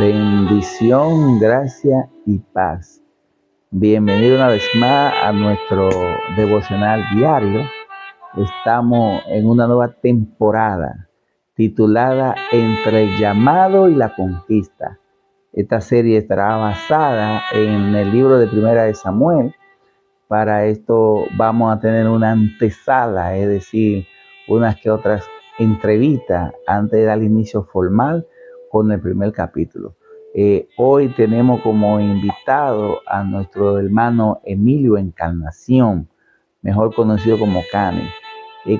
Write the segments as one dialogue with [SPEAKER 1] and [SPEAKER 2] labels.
[SPEAKER 1] Bendición, gracia y paz. Bienvenido una vez más a nuestro devocional diario. Estamos en una nueva temporada titulada Entre el llamado y la conquista. Esta serie estará basada en el libro de Primera de Samuel. Para esto vamos a tener una antesala, es decir, unas que otras entrevistas antes de dar inicio formal con el primer capítulo. Hoy tenemos como invitado a nuestro hermano Emilio Encarnación, mejor conocido como Cane.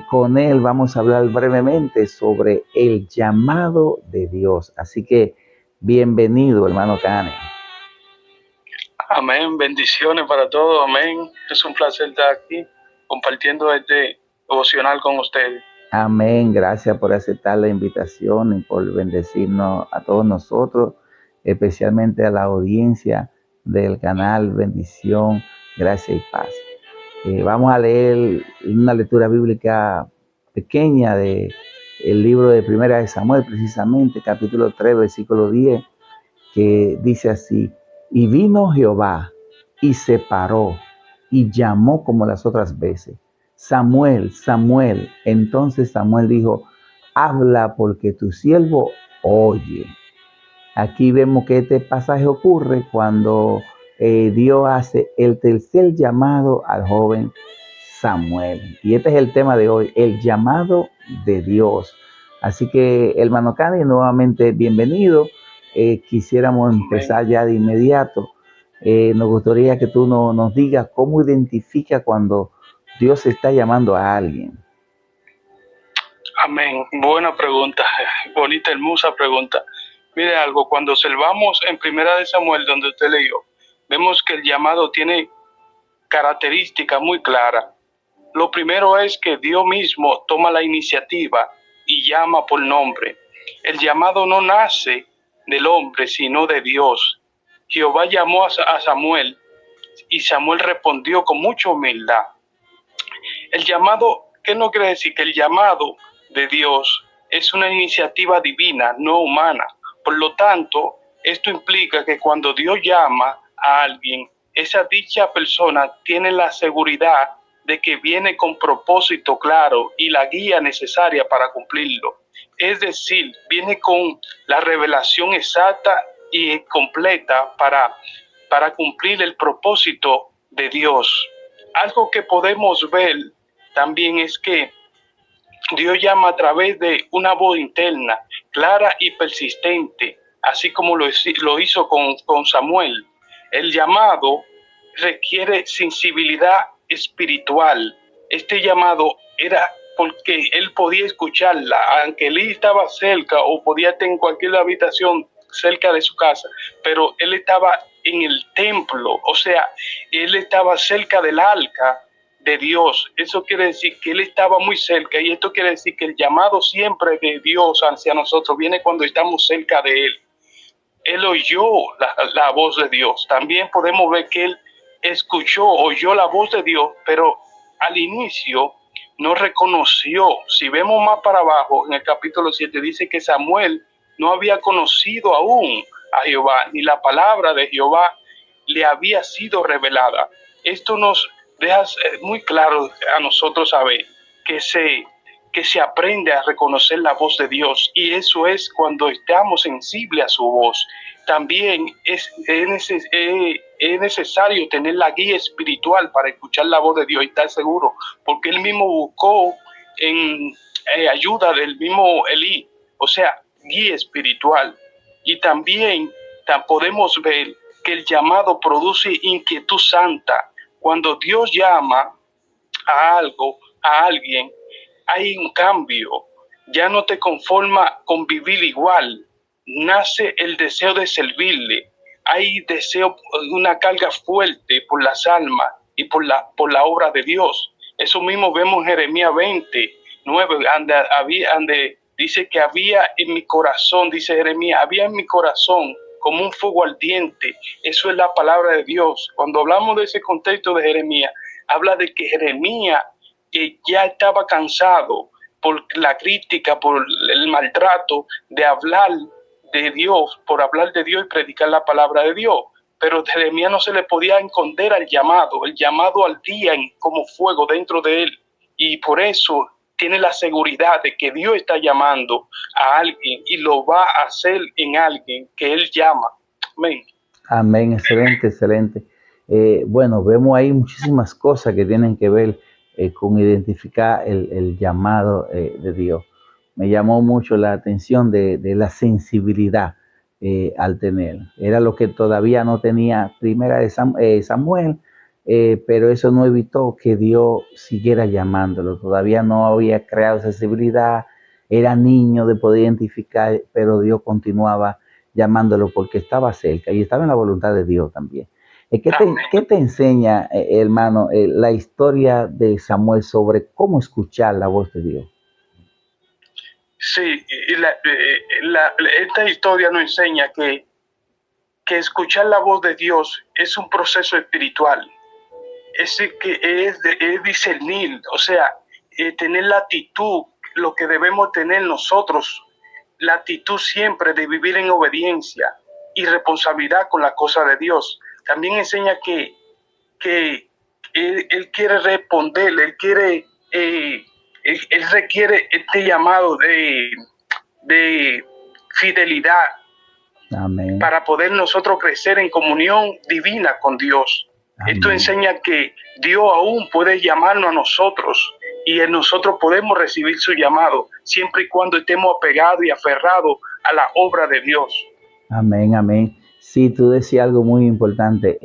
[SPEAKER 1] Con él vamos a hablar brevemente sobre el llamado de Dios. Así que bienvenido, hermano Cane.
[SPEAKER 2] Amén, bendiciones para todos, amén. Es un placer estar aquí compartiendo este devocional con ustedes.
[SPEAKER 1] Amén, gracias por aceptar la invitación y por bendecirnos a todos nosotros, especialmente a la audiencia del canal Bendición, Gracia y Paz. Vamos a leer una lectura bíblica pequeña de el libro de Primera de Samuel, precisamente, capítulo 3, versículo 10, que dice así: y vino Jehová y se paró y llamó como las otras veces: Samuel, Samuel. Entonces Samuel dijo: habla, porque tu siervo oye. Aquí vemos que este pasaje ocurre cuando Dios hace el tercer llamado al joven Samuel. Y este es el tema de hoy, el llamado de Dios. Así que, hermano Cani, nuevamente bienvenido. Quisiéramos empezar ya de inmediato. Nos gustaría que tú nos digas cómo identifica cuando Dios está llamando a alguien.
[SPEAKER 2] Amén, buena pregunta, bonita, hermosa pregunta. Mire algo, cuando observamos en Primera de Samuel, donde usted leyó, vemos que el llamado tiene características muy claras. Lo primero es que Dios mismo toma la iniciativa y llama por nombre. El llamado no nace del hombre, sino de Dios. Jehová llamó a Samuel y Samuel respondió con mucha humildad. El llamado, ¿qué no quiere decir? Que el llamado de Dios es una iniciativa divina, no humana. Por lo tanto, esto implica que cuando Dios llama a alguien, esa dicha persona tiene la seguridad de que viene con propósito claro y la guía necesaria para cumplirlo. Es decir, viene con la revelación exacta y completa para cumplir el propósito de Dios. Algo que podemos ver también es que Dios llama a través de una voz interna, clara y persistente, así como lo hizo con Samuel. El llamado requiere sensibilidad espiritual. Este llamado era porque él podía escucharla, aunque él estaba cerca o podía estar en cualquier habitación cerca de su casa, pero él estaba en el templo, o sea, él estaba cerca del arca de Dios. Eso quiere decir que él estaba muy cerca, y esto quiere decir que el llamado siempre de Dios hacia nosotros viene cuando estamos cerca de él. Él oyó la voz de Dios. También podemos ver que él oyó la voz de Dios, pero al inicio no reconoció. Si vemos más para abajo, en el capítulo 7, dice que Samuel no había conocido aún a Jehová, ni la palabra de Jehová le había sido revelada. Esto nos deja muy claro a nosotros saber que se aprende a reconocer la voz de Dios, y eso es cuando estamos sensibles a su voz. También es necesario tener la guía espiritual para escuchar la voz de Dios y estar seguro, porque él mismo buscó en ayuda del mismo Elí, o sea, guía espiritual. Y también podemos ver que el llamado produce inquietud santa. Cuando Dios llama a algo, a alguien, hay un cambio. Ya no te conforma con vivir igual. Nace el deseo de servirle. Hay deseo, una carga fuerte por las almas y por la obra de Dios. Eso mismo vemos en Jeremías 29, donde dice que había en mi corazón, dice Jeremías, había en mi corazón como un fuego ardiente. Eso es la palabra de Dios. Cuando hablamos de ese contexto de Jeremías, habla de que Jeremías ya estaba cansado por la crítica, por el maltrato de hablar de Dios por hablar de Dios y predicar la palabra de Dios. Pero Jeremías no se le podía esconder al llamado. El llamado ardía como fuego dentro de él. Y por eso tiene la seguridad de que Dios está llamando a alguien y lo va a hacer en alguien que él llama. Amén.
[SPEAKER 1] Amén, excelente, excelente. Bueno, vemos ahí muchísimas cosas que tienen que ver con identificar el llamado de Dios. Me llamó mucho la atención de la sensibilidad al tener. Era lo que todavía no tenía primera de Samuel, pero eso no evitó que Dios siguiera llamándolo. Todavía no había creado sensibilidad, era niño de poder identificar, pero Dios continuaba llamándolo porque estaba cerca y estaba en la voluntad de Dios también. ¿Qué te enseña, hermano, la historia de Samuel sobre cómo escuchar la voz de Dios?
[SPEAKER 2] Sí, esta historia nos enseña que escuchar la voz de Dios es un proceso espiritual. Es discernir, o sea, tener la actitud, lo que debemos tener nosotros, la actitud siempre de vivir en obediencia y responsabilidad con la cosa de Dios. También enseña que él quiere responder, él requiere este llamado de fidelidad. Amén. Para poder nosotros crecer en comunión divina con Dios. Amén. Esto enseña que Dios aún puede llamarnos a nosotros y nosotros podemos recibir su llamado siempre y cuando estemos apegados y aferrados a la obra de Dios.
[SPEAKER 1] Amén, amén. Sí, tú decías algo muy importante,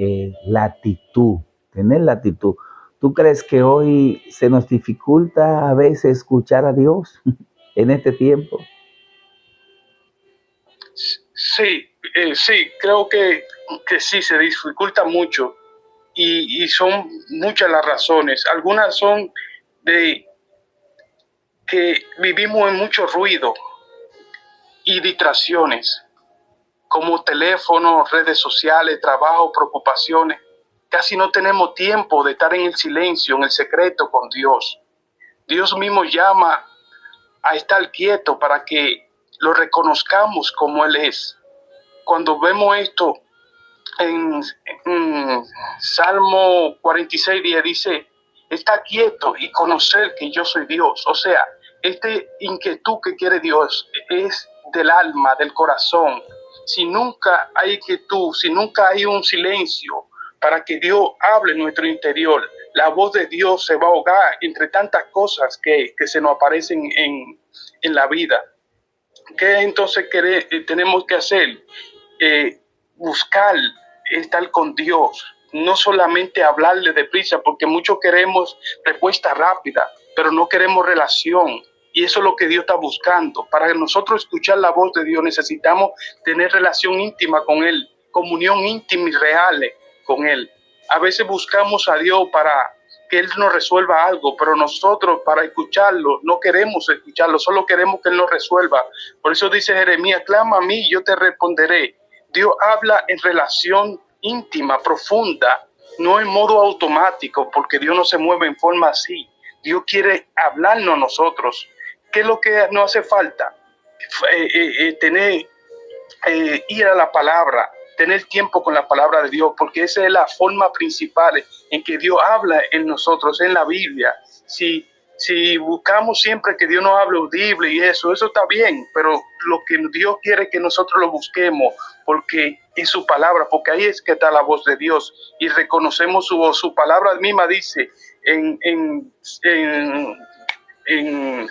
[SPEAKER 1] la actitud, tener la actitud. ¿Tú crees que hoy se nos dificulta a veces escuchar a Dios en este tiempo?
[SPEAKER 2] Sí, creo que sí, se dificulta mucho y son muchas las razones. Algunas son de que vivimos en mucho ruido y distracciones, como teléfono, redes sociales, trabajo, preocupaciones. Casi no tenemos tiempo de estar en el silencio, en el secreto con Dios. Dios mismo llama a estar quieto para que lo reconozcamos como Él es. Cuando vemos esto en Salmo 46:10 dice, está quieto y conocer que yo soy Dios. O sea, esta inquietud que quiere Dios es del alma, del corazón. Si nunca hay quietud, si nunca hay un silencio para que Dios hable en nuestro interior, la voz de Dios se va a ahogar entre tantas cosas que se nos aparecen en la vida. ¿Qué entonces tenemos que hacer? Buscar estar con Dios, no solamente hablarle deprisa, porque muchos queremos respuesta rápida, pero no queremos relación. Y eso es lo que Dios está buscando. Para nosotros escuchar la voz de Dios necesitamos tener relación íntima con Él, comunión íntima y real con Él. A veces buscamos a Dios para que Él nos resuelva algo, pero nosotros para escucharlo no queremos escucharlo, solo queremos que Él nos resuelva. Por eso dice Jeremías, clama a mí, yo te responderé. Dios habla en relación íntima, profunda, no en modo automático, porque Dios no se mueve en forma así. Dios quiere hablarnos a nosotros. ¿Qué es lo que nos hace falta? Ir a la palabra, tener tiempo con la palabra de Dios, porque esa es la forma principal en que Dios habla en nosotros, en la Biblia. Si buscamos siempre que Dios nos hable audible y eso está bien, pero lo que Dios quiere es que nosotros lo busquemos, porque es su palabra, porque ahí es que está la voz de Dios y reconocemos su voz. Su palabra misma dice en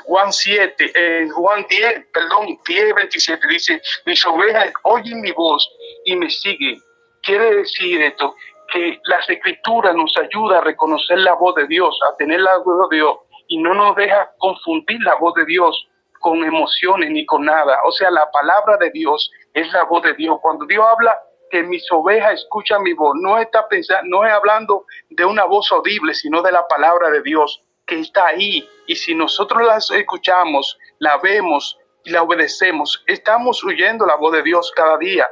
[SPEAKER 2] Juan 10:27 dice, mis ovejas oyen mi voz y me siguen. Quiere decir esto, que las escrituras nos ayudan a reconocer la voz de Dios, a tener la voz de Dios, y no nos deja confundir la voz de Dios con emociones ni con nada. O sea, la palabra de Dios es la voz de Dios. Cuando Dios habla que mis ovejas escuchan mi voz, no es hablando de una voz audible, sino de la palabra de Dios que está ahí. Y si nosotros la escuchamos, la vemos y la obedecemos, estamos oyendo la voz de Dios cada día.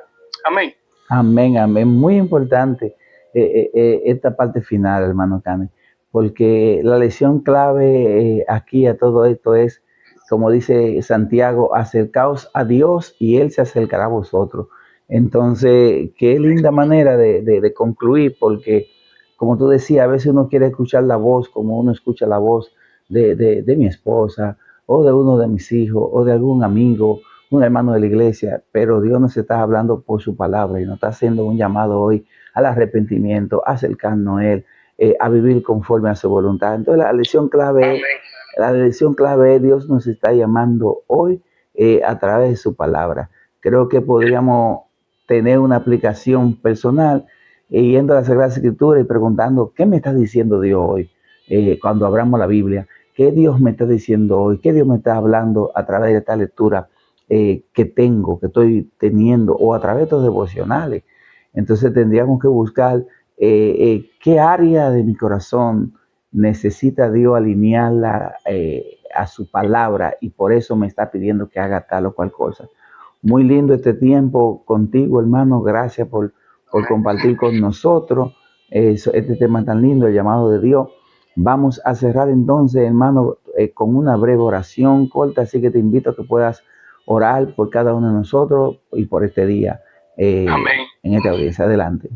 [SPEAKER 2] Amén.
[SPEAKER 1] Amén, amén. Muy importante esta parte final, hermano Cane, porque la lección clave aquí a todo esto es como dice Santiago, acercaos a Dios y Él se acercará a vosotros. Entonces, qué linda manera de concluir, porque como tú decías, a veces uno quiere escuchar la voz, como uno escucha la voz de mi esposa, o de uno de mis hijos, o de algún amigo, un hermano de la iglesia, pero Dios nos está hablando por su palabra y nos está haciendo un llamado hoy al arrepentimiento, a acercarnos a Él, a vivir conforme a su voluntad. Entonces, la lección clave es Dios nos está llamando hoy a través de su palabra. Creo que podríamos tener una aplicación personal yendo a la Sagrada Escritura y preguntando, ¿qué me está diciendo Dios hoy? Cuando abramos la Biblia, ¿qué Dios me está diciendo hoy? ¿Qué Dios me está hablando a través de esta lectura que tengo, que estoy teniendo, o a través de estos devocionales? Entonces tendríamos que buscar qué área de mi corazón necesita Dios alinearla a su palabra, y por eso me está pidiendo que haga tal o cual cosa. Muy lindo este tiempo contigo, hermano. Gracias por compartir con nosotros este tema tan lindo, el llamado de Dios. Vamos a cerrar entonces, hermano, con una breve oración corta, así que te invito a que puedas orar por cada uno de nosotros y por este día en esta audiencia. Adelante.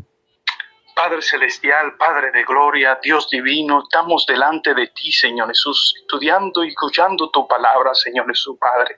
[SPEAKER 2] Padre Celestial, Padre de Gloria, Dios Divino, estamos delante de ti, Señor Jesús, estudiando y escuchando tu palabra, Señor Jesús, Padre.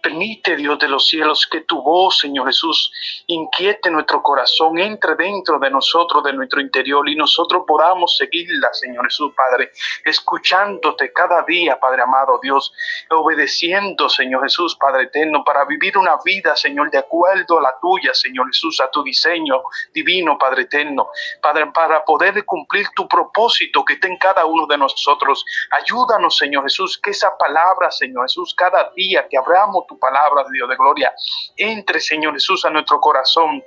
[SPEAKER 2] Permite, Dios de los cielos, que tu voz, Señor Jesús, inquiete nuestro corazón, entre dentro de nosotros, de nuestro interior, y nosotros podamos seguirla, Señor Jesús, Padre, escuchándote cada día, Padre amado Dios, obedeciendo, Señor Jesús, Padre eterno, para vivir una vida, Señor, de acuerdo a la tuya, Señor Jesús, a tu diseño divino, Padre eterno. Padre, para poder cumplir tu propósito que está en cada uno de nosotros. Ayúdanos, Señor Jesús, que esa palabra, Señor Jesús, cada día que abramos tu palabra, Dios de gloria, entre, Señor Jesús, a nuestro corazón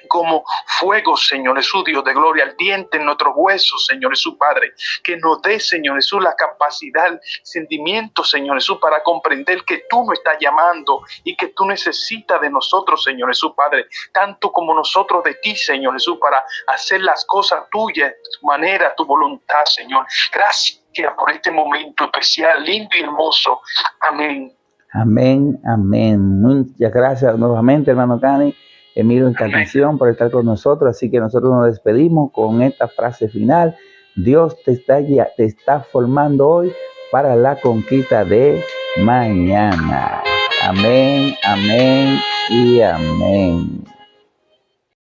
[SPEAKER 2] como fuego, Señor Jesús, Dios de gloria, ardiente en nuestros huesos, Señor Jesús, Padre, que nos dé, Señor Jesús, la capacidad, el sentimiento, Señor Jesús, para comprender que tú nos estás llamando y que tú necesitas de nosotros, Señor Jesús, Padre, tanto como nosotros de ti, Señor Jesús, para hacer las cosas tuyas, tu manera, tu voluntad, Señor. Gracias por este momento especial, lindo y hermoso. Amén.
[SPEAKER 1] Amén, amén. Muchas gracias nuevamente, hermano Cani, Emilio Encarnación, por estar con nosotros. Así que nosotros nos despedimos con esta frase final. Dios te está formando hoy para la conquista de mañana. Amén, amén y amén.